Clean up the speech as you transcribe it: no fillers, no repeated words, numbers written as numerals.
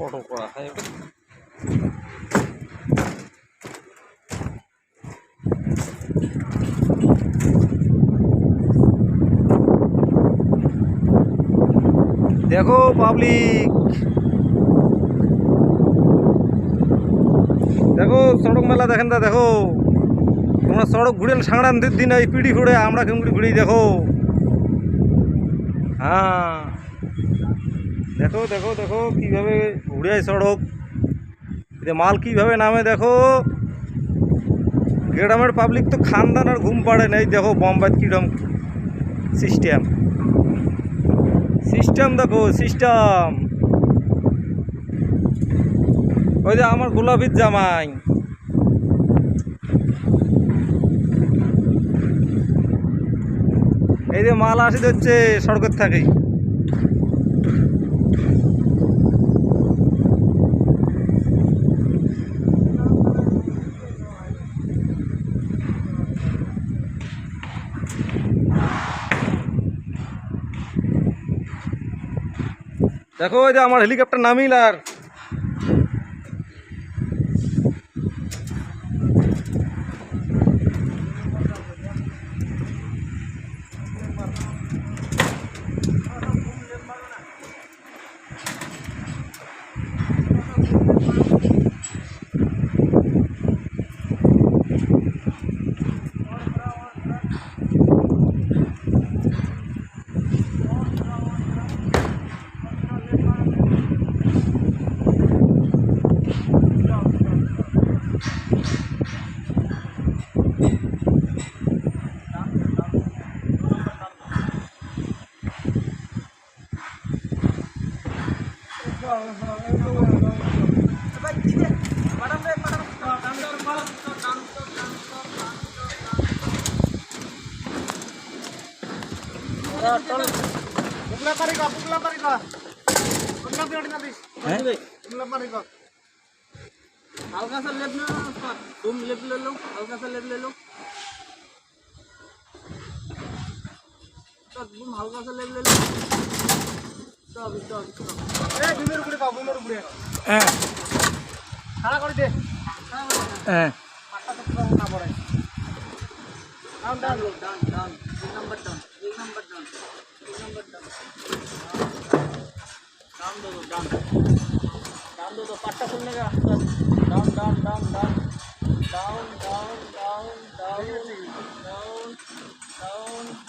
Photo করা হয় ওটা। দেখো পাবলিক, দেখো সড়ক মেলা দেখেন তা দেখো তোমরা সড়ক ঘুরেন সংক্রান্তির দিন এই পিড়ি ঘুরে আমরা কেমন ঘুরি দেখো। হ্যাঁ দেখো দেখো দেখো কীভাবে ঘুরে সড়ক, মাল কীভাবে নামে দেখো। গ্রামের পাবলিক তো খানদান আর ঘুম পাড়ে নেই। দেখো বোম্বাই কীরকম সিস্টেম, সিস্টেম দেখো সিস্টেম। ওই যে আমার গোলাপির জামাই, এই যে মাল আসি হচ্ছে সড়কের থাকে। দেখো ওই যে আমার হেলিকপ্টার নামিল আর हल्का सा लेप लो, तुम लेप ले लो, हल्का सा लेप ले लो, तुम हल्का सा लेप ले लो। बुमेर उपरे पाओ, बुमेर उपरे खड़ा कर दे, पाटा तो पूरा ना पड़े। डाउन डाउन डाउन डाउन, एक नंबर डाउन, एक नंबर डाउन, एक नंबर डाउन, डाउन दो डाउन, डाउन दो पाटा खुलने का। Down down down down down down down down down down